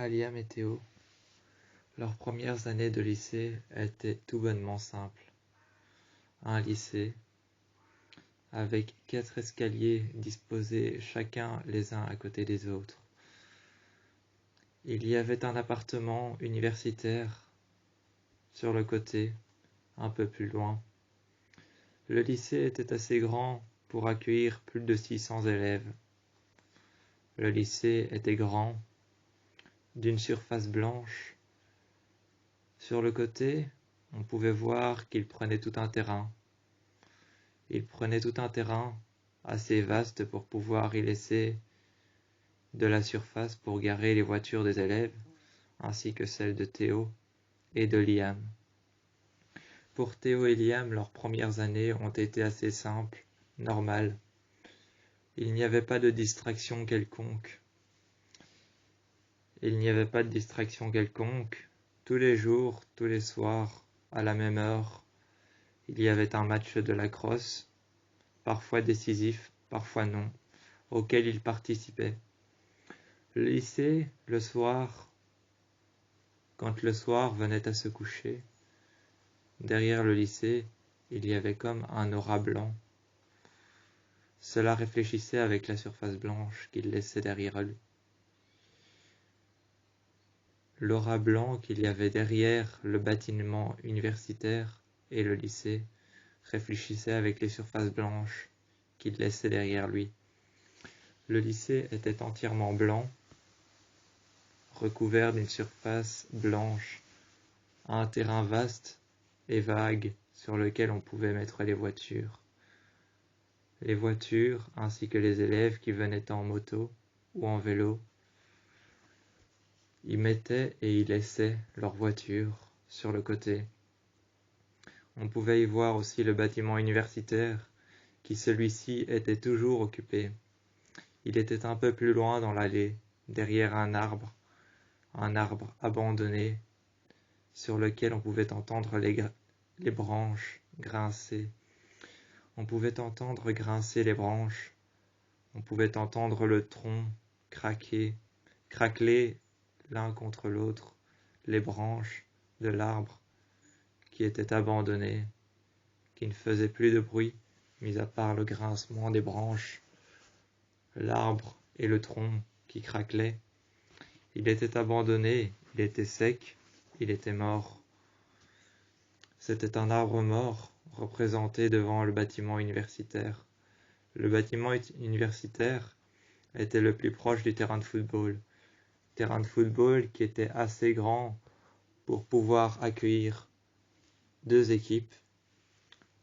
Liam et Théo, leurs premières années de lycée étaient tout bonnement simples. Un lycée, avec 4 escaliers disposés chacun les uns à côté des autres. Il y avait un appartement universitaire sur le côté, un peu plus loin. Le lycée était assez grand pour accueillir plus de 600 élèves. Le lycée était grand, d'une surface blanche. Sur le côté, on pouvait voir qu'il prenait tout un terrain. Il prenait tout un terrain assez vaste pour pouvoir y laisser de la surface pour garer les voitures des élèves, ainsi que celles de Théo et de Liam. Pour Théo et Liam, leurs premières années ont été assez simples, normales. Il n'y avait pas de distraction quelconque. Tous les jours, tous les soirs, à la même heure, il y avait un match de lacrosse, parfois décisif, parfois non, auquel ils participaient. Le lycée, le soir, quand le soir venait à se coucher, derrière le lycée, il y avait comme un aura blanc. Cela réfléchissait avec la surface blanche qu'il laissait derrière lui. L'aura blanc qu'il y avait derrière le bâtiment universitaire et le lycée réfléchissait avec les surfaces blanches qu'il laissait derrière lui. Le lycée était entièrement blanc, recouvert d'une surface blanche, un terrain vaste et vague sur lequel on pouvait mettre les voitures. Les voitures ainsi que les élèves qui venaient en moto ou en vélo y mettaient et y laissaient leurs voitures sur le côté. On pouvait y voir aussi le bâtiment universitaire, qui celui-ci était toujours occupé. Il était un peu plus loin dans l'allée, derrière un arbre abandonné, sur lequel on pouvait entendre les branches grincer. On pouvait entendre grincer les branches, on pouvait entendre le tronc craqueler l'un contre l'autre, les branches de l'arbre qui était abandonné, qui ne faisait plus de bruit, mis à part le grincement des branches, l'arbre et le tronc qui craquelaient. Il était abandonné, il était sec, il était mort. C'était un arbre mort représenté devant le bâtiment universitaire. Le bâtiment universitaire était le plus proche du terrain de football. Terrain de football qui était assez grand pour pouvoir accueillir deux équipes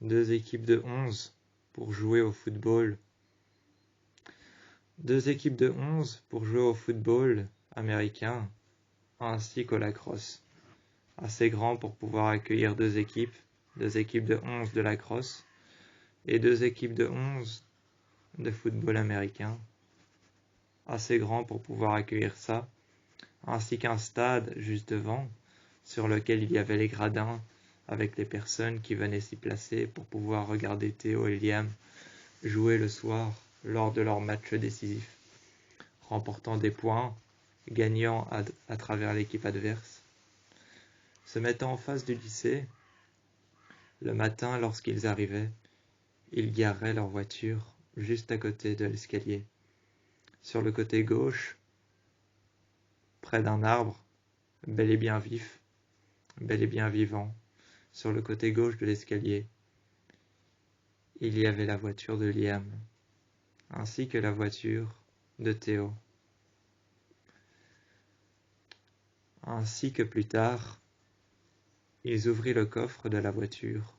de 11 pour jouer au football. 2 équipes de 11 pour jouer au football américain ainsi qu'au lacrosse. Assez grand pour pouvoir accueillir 2 équipes de 11 de lacrosse et 2 équipes de 11 de football américain. Assez grand pour pouvoir accueillir ça, ainsi qu'un stade juste devant, sur lequel il y avait les gradins avec les personnes qui venaient s'y placer pour pouvoir regarder Théo et Liam jouer le soir lors de leur match décisif, remportant des points, gagnant à travers l'équipe adverse. Se mettant en face du lycée, le matin lorsqu'ils arrivaient, ils garaient leur voiture juste à côté de l'escalier. Sur le côté gauche, près d'un arbre, bel et bien vif, bel et bien vivant, sur le côté gauche de l'escalier, il y avait la voiture de Liam, ainsi que la voiture de Théo. Ainsi que plus tard, ils ouvrirent le coffre de la voiture,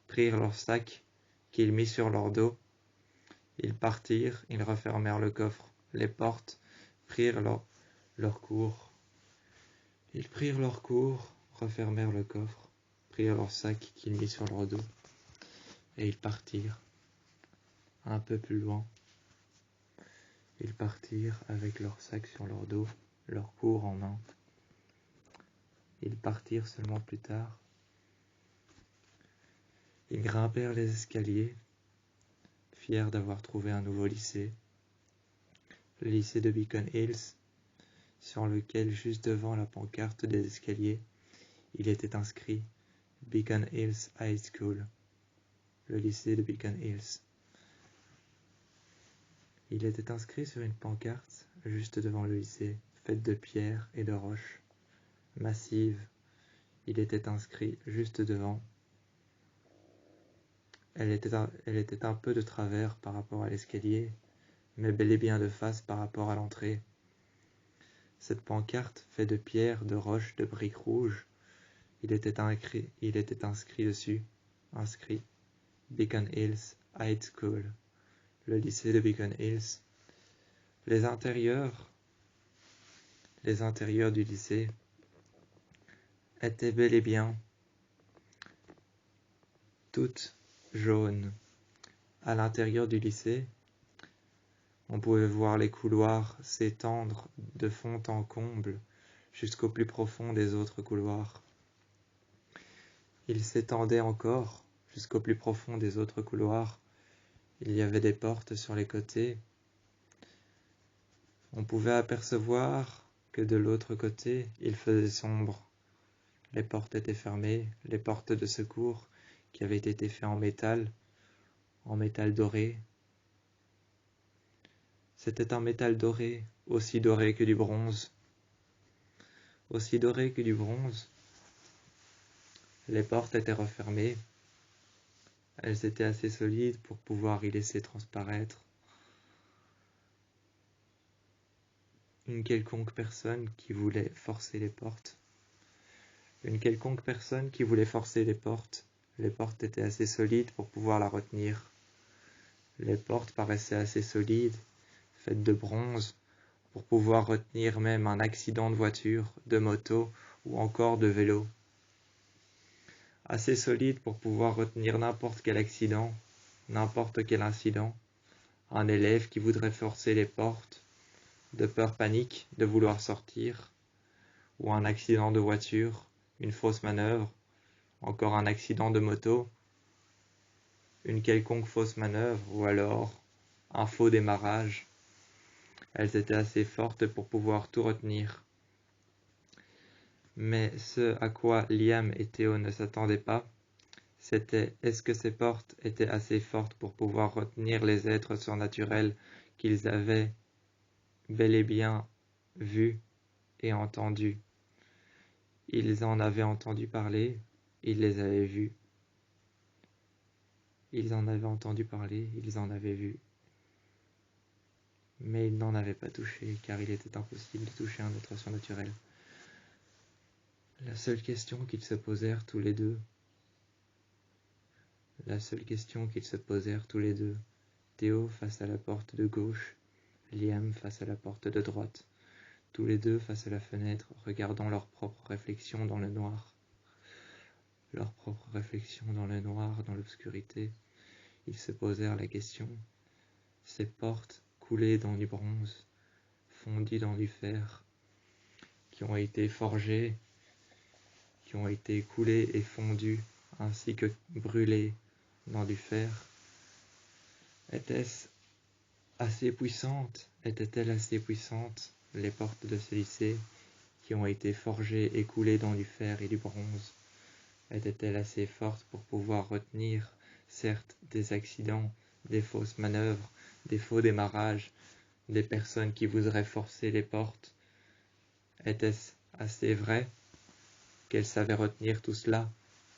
prirent leur sac qu'ils mirent sur leur dos, ils partirent, ils refermèrent le coffre, les portes, prirent leur cours. Ils prirent leur cours, refermèrent le coffre, prirent leur sac qu'ils mirent sur leur dos, et ils partirent. Un peu plus loin, ils partirent avec leur sac sur leur dos, leur cours en main. Ils partirent seulement plus tard. Ils grimpèrent les escaliers, fiers d'avoir trouvé un nouveau lycée, le lycée de Beacon Hills, sur lequel, juste devant la pancarte des escaliers, il était inscrit Beacon Hills High School, le lycée de Beacon Hills. Il était inscrit sur une pancarte juste devant le lycée, faite de pierres et de roches massives. Il était inscrit juste devant. Elle était un peu de travers par rapport à l'escalier, mais bel et bien de face par rapport à l'entrée. Cette pancarte, faite de pierres, de roches, de briques rouges, il était inscrit dessus, Beacon Hills High School, le lycée de Beacon Hills. Les intérieurs du lycée étaient bel et bien toutes jaunes. À l'intérieur du lycée, on pouvait voir les couloirs s'étendre de fond en comble jusqu'au plus profond des autres couloirs. Ils s'étendaient encore jusqu'au plus profond des autres couloirs. Il y avait des portes sur les côtés. On pouvait apercevoir que de l'autre côté, il faisait sombre. Les portes étaient fermées, les portes de secours qui avaient été faites en métal doré. C'était un métal doré, aussi doré que du bronze. Aussi doré que du bronze. Les portes étaient refermées. Elles étaient assez solides pour pouvoir y laisser transparaître une quelconque personne qui voulait forcer les portes. Les portes étaient assez solides pour pouvoir la retenir. Les portes paraissaient assez solides, faites de bronze, pour pouvoir retenir même un accident de voiture, de moto ou encore de vélo. Assez solides pour pouvoir retenir n'importe quel accident, n'importe quel incident. Un élève qui voudrait forcer les portes, de peur panique de vouloir sortir, ou un accident de voiture, une fausse manœuvre, encore un accident de moto, une quelconque fausse manœuvre, ou alors un faux démarrage. Elles étaient assez fortes pour pouvoir tout retenir. Mais ce à quoi Liam et Théo ne s'attendaient pas, c'était est-ce que ces portes étaient assez fortes pour pouvoir retenir les êtres surnaturels qu'ils avaient bel et bien vus et entendus. Ils en avaient entendu parler, ils les avaient vus. Ils en avaient entendu parler, ils en avaient vu. Mais ils n'en avaient pas touché, car il était impossible de toucher un être surnaturel. La seule question qu'ils se posèrent tous les deux, Théo face à la porte de gauche, Liam face à la porte de droite, tous les deux face à la fenêtre, regardant leur propre réflexion dans le noir. Dans l'obscurité, ils se posèrent la question. Ces portes coulées dans du bronze, fondues dans du fer, qui ont été forgées, qui ont été coulées et fondues, ainsi que brûlées dans du fer, étaient-elles assez puissantes, les portes de ce lycée, qui ont été forgées et coulées dans du fer et du bronze, étaient-elles assez fortes pour pouvoir retenir, certes, des accidents, des fausses manœuvres, des faux démarrages, des personnes qui voudraient forcer les portes? Était-ce assez vrai qu'elles savaient retenir tout cela,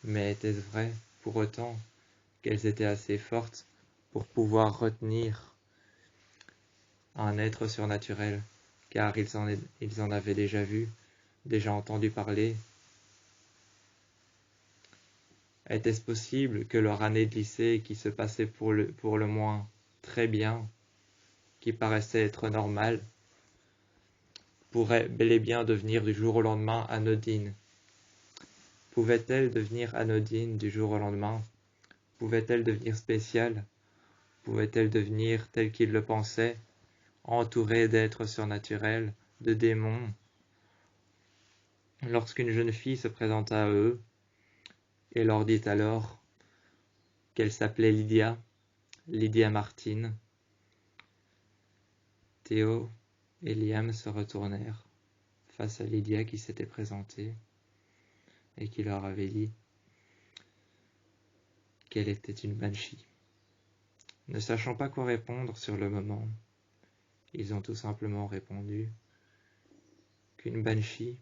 mais était-ce vrai pour autant qu'elles étaient assez fortes pour pouvoir retenir un être surnaturel, car ils en avaient déjà vu, déjà entendu parler? Était-ce possible que leur année de lycée, qui se passait pour le moins très bien, qui paraissait être normale, pourrait bel et bien devenir du jour au lendemain anodine? Pouvait-elle devenir anodine du jour au lendemain? Pouvait-elle devenir spéciale? Pouvait-elle devenir telle qu'ils le pensaient, entourée d'êtres surnaturels, de démons? Lorsqu'une jeune fille se présenta à eux et leur dit alors qu'elle s'appelait Lydia Martin, Théo et Liam se retournèrent face à Lydia qui s'était présentée et qui leur avait dit qu'elle était une banshee. Ne sachant pas quoi répondre sur le moment, ils ont tout simplement répondu qu'une banshee,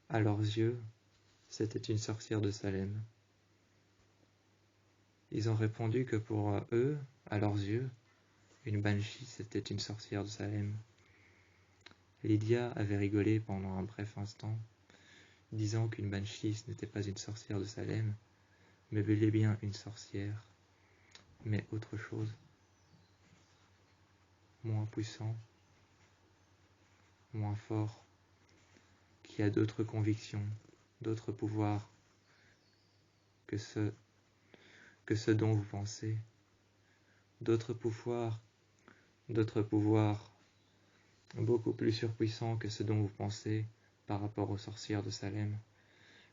à leurs yeux, c'était une sorcière de Salem. Ils ont répondu que pour eux, à leurs yeux, une banshee, c'était une sorcière de Salem. Lydia avait rigolé pendant un bref instant, disant qu'une banshee ce n'était pas une sorcière de Salem, mais bel et bien une sorcière, mais autre chose, moins puissant, moins fort, qui a d'autres convictions, d'autres pouvoirs que ceux dont vous pensez, d'autres pouvoirs beaucoup plus surpuissants que ceux dont vous pensez par rapport aux sorcières de Salem.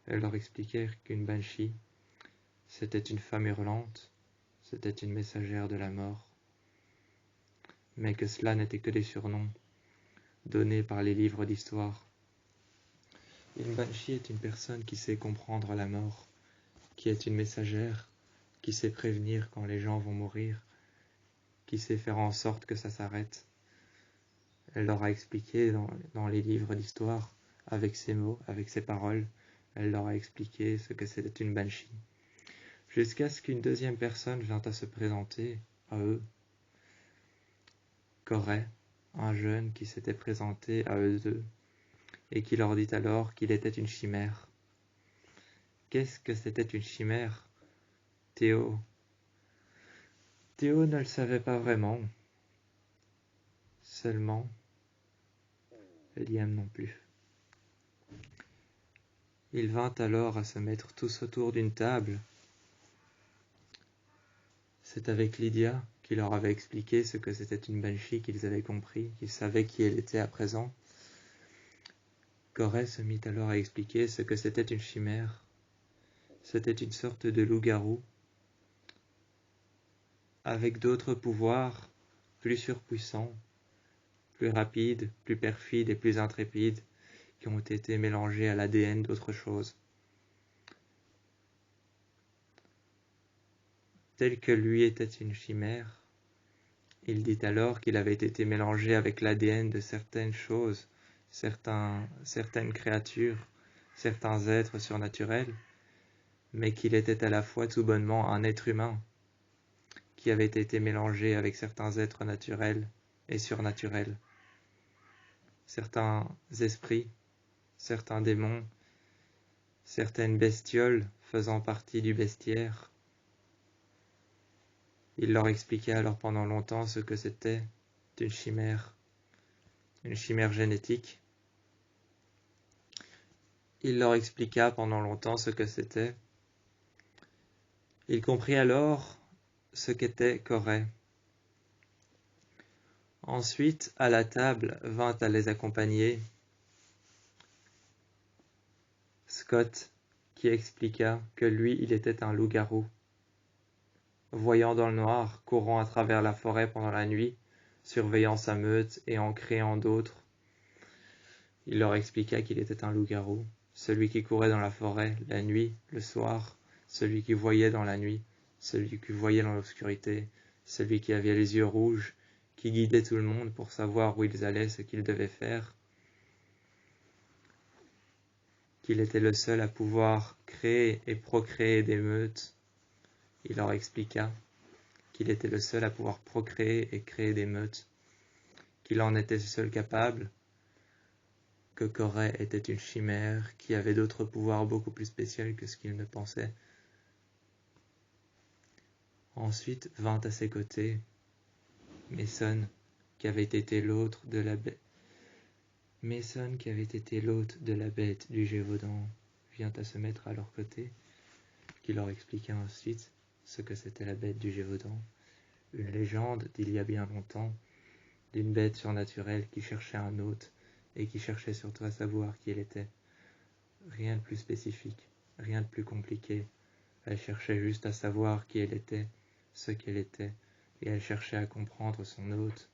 Elle leur expliquait qu'une banshee, c'était une femme hurlante, c'était une messagère de la mort, mais que cela n'était que des surnoms donnés par les livres d'histoire. Une banshee est une personne qui sait comprendre la mort, qui est une messagère, qui sait prévenir quand les gens vont mourir, qui sait faire en sorte que ça s'arrête. Elle leur a expliqué dans les livres d'histoire, avec ses mots, avec ses paroles, elle leur a expliqué ce que c'était une banshee. Jusqu'à ce qu'une deuxième personne vînt à se présenter à eux. Corey, un jeune qui s'était présenté à eux deux, et qui leur dit alors qu'il était une chimère. Qu'est-ce que c'était une chimère? Théo ne le savait pas vraiment. Seulement, Liam non plus. Il vint alors à se mettre tous autour d'une table. C'est avec Lydia qui leur avait expliqué ce que c'était une banshee, qu'ils avaient compris, qu'ils savaient qui elle était à présent. Corey se mit alors à expliquer ce que c'était une chimère. C'était une sorte de loup-garou, avec d'autres pouvoirs plus surpuissants, plus rapides, plus perfides et plus intrépides, qui ont été mélangés à l'ADN d'autres choses. Tel que lui était une chimère, il dit alors qu'il avait été mélangé avec l'ADN de certaines choses, certaines créatures, certains êtres surnaturels, mais qu'il était à la fois tout bonnement un être humain, qui avait été mélangé avec certains êtres naturels et surnaturels, certains esprits, certains démons, certaines bestioles faisant partie du bestiaire. Il leur expliqua alors pendant longtemps ce que c'était une chimère génétique. Il leur expliqua pendant longtemps ce que c'était. Il comprit alors ce qu'était Corey. Ensuite, à la table, vint à les accompagner Scott, qui expliqua que lui, il était un loup-garou. Voyant dans le noir, courant à travers la forêt pendant la nuit, surveillant sa meute et en créant d'autres, il leur expliqua qu'il était un loup-garou, celui qui courait dans la forêt, la nuit, le soir, celui qui voyait dans la nuit, celui qui voyait dans l'obscurité, celui qui avait les yeux rouges, qui guidait tout le monde pour savoir où ils allaient, ce qu'ils devaient faire, qu'il était le seul à pouvoir créer et procréer des meutes. Il leur expliqua qu'il était le seul à pouvoir procréer et créer des meutes, qu'il en était seul capable, que Corey était une chimère qui avait d'autres pouvoirs beaucoup plus spéciaux que ce qu'il ne pensait. Ensuite vint à ses côtés Mason, qui avait été l'hôte de la bête. Mason, qui avait été l'hôte de la bête du Gévaudan, vient à se mettre à leur côté, qui leur expliqua ensuite ce que c'était la bête du Gévaudan, une légende d'il y a bien longtemps, d'une bête surnaturelle qui cherchait un hôte et qui cherchait surtout à savoir qui elle était. Rien de plus spécifique, rien de plus compliqué. Elle cherchait juste à savoir qui elle était, ce qu'elle était, et elle cherchait à comprendre son hôte.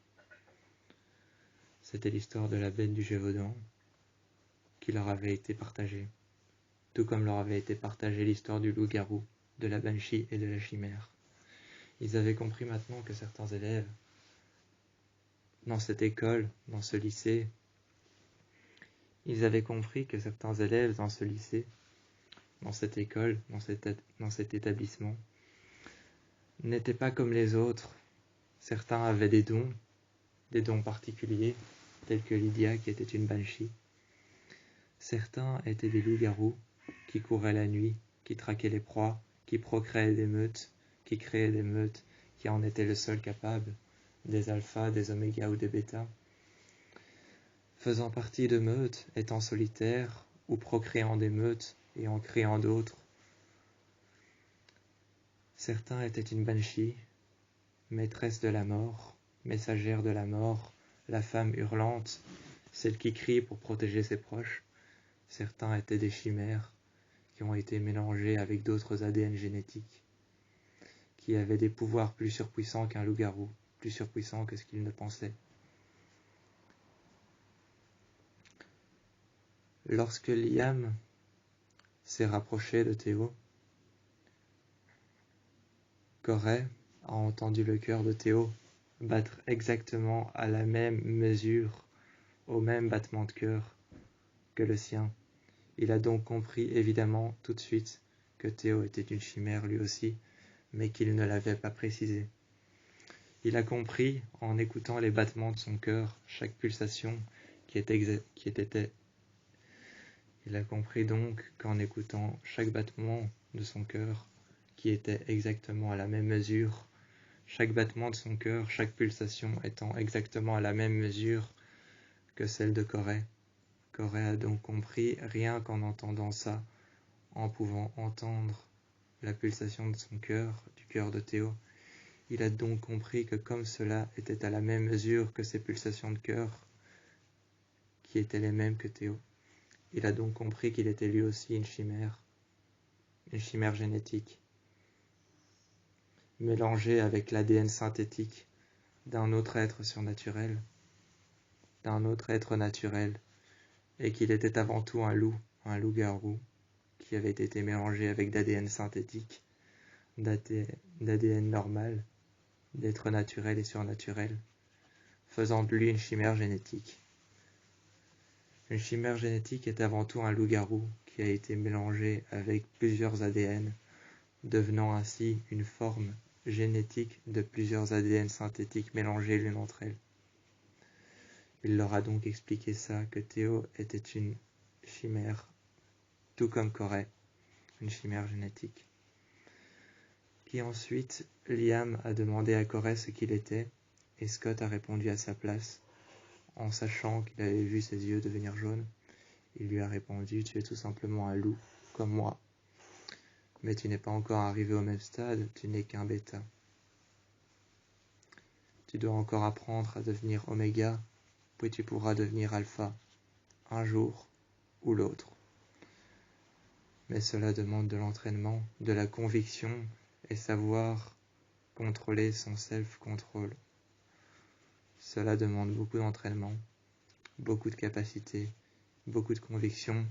C'était l'histoire de la bête du Gévaudan qui leur avait été partagée, tout comme leur avait été partagée l'histoire du loup-garou, de la banshee et de la chimère. Ils avaient compris maintenant que certains élèves, dans cette école, dans ce lycée, ils avaient compris que certains élèves dans ce lycée, dans cette école, dans cet établissement, n'étaient pas comme les autres. Certains avaient des dons particuliers, tels que Lydia qui était une banshee. Certains étaient des loups-garous qui couraient la nuit, qui traquaient les proies, qui procréaient des meutes, qui créaient des meutes, qui en étaient le seul capable, des alphas, des omégas ou des bêtas. Faisant partie de meutes, étant solitaires, ou procréant des meutes et en créant d'autres. Certains étaient une banshee, maîtresse de la mort, messagère de la mort, la femme hurlante, celle qui crie pour protéger ses proches. Certains étaient des chimères qui ont été mélangés avec d'autres ADN génétiques, qui avaient des pouvoirs plus surpuissants qu'un loup-garou, plus surpuissants que ce qu'ils ne pensaient. Lorsque Liam s'est rapproché de Théo, Corey a entendu le cœur de Théo battre exactement à la même mesure, au même battement de cœur que le sien. Il a donc compris évidemment tout de suite que Théo était une chimère lui aussi, mais qu'il ne l'avait pas précisé. Il a compris en écoutant les battements de son cœur, chaque pulsation Il a compris donc qu'en écoutant chaque battement de son cœur, qui était exactement à la même mesure, chaque battement de son cœur, chaque pulsation étant exactement à la même mesure que celle de Corey. Corey a donc compris, rien qu'en entendant ça, en pouvant entendre la pulsation de son cœur, du cœur de Théo. Il a donc compris que comme cela était à la même mesure que ses pulsations de cœur, qui étaient les mêmes que Théo, il a donc compris qu'il était lui aussi une chimère génétique, mélangée avec l'ADN synthétique d'un autre être surnaturel, d'un autre être naturel, et qu'il était avant tout un loup-garou, qui avait été mélangé avec d'ADN synthétique, d'ADN normal, d'être naturel et surnaturel, faisant de lui une chimère génétique. Une chimère génétique est avant tout un loup-garou qui a été mélangé avec plusieurs ADN, devenant ainsi une forme génétique de plusieurs ADN synthétiques mélangés l'une entre elles. Il leur a donc expliqué ça, que Théo était une chimère, tout comme Corey, une chimère génétique. Puis ensuite, Liam a demandé à Corey ce qu'il était, et Scott a répondu à sa place, en sachant qu'il avait vu ses yeux devenir jaunes. Il lui a répondu: tu es tout simplement un loup, comme moi. Mais tu n'es pas encore arrivé au même stade, tu n'es qu'un bêta. Tu dois encore apprendre à devenir oméga, puis tu pourras devenir alpha, un jour ou l'autre. Mais cela demande de l'entraînement, de la conviction et savoir contrôler son self-control. Cela demande beaucoup d'entraînement, beaucoup de capacité, beaucoup de conviction.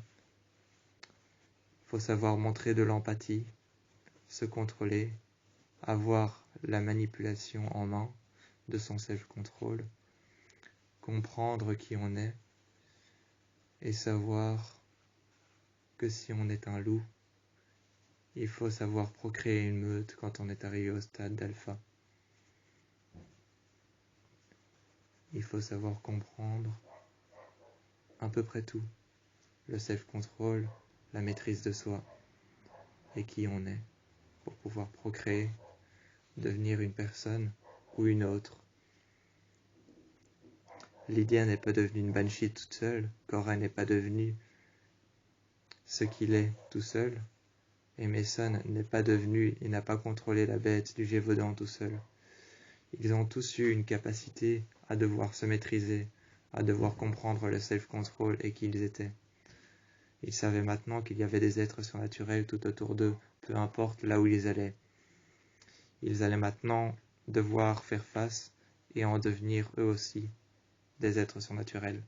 Il faut savoir montrer de l'empathie, se contrôler, avoir la manipulation en main de son self-control, comprendre qui on est et savoir que si on est un loup, il faut savoir procréer une meute quand on est arrivé au stade d'alpha. Il faut savoir comprendre à peu près tout, le self-control, la maîtrise de soi et qui on est pour pouvoir procréer, devenir une personne ou une autre. Lydia n'est pas devenue une banshee toute seule, Corey n'est pas devenu ce qu'il est tout seul, et Mason n'est pas devenu et n'a pas contrôlé la bête du Gévaudan tout seul. Ils ont tous eu une capacité à devoir se maîtriser, à devoir comprendre le self-control et qui ils étaient. Ils savaient maintenant qu'il y avait des êtres surnaturels tout autour d'eux, peu importe là où ils allaient. Ils allaient maintenant devoir faire face et en devenir eux aussi des êtres surnaturels.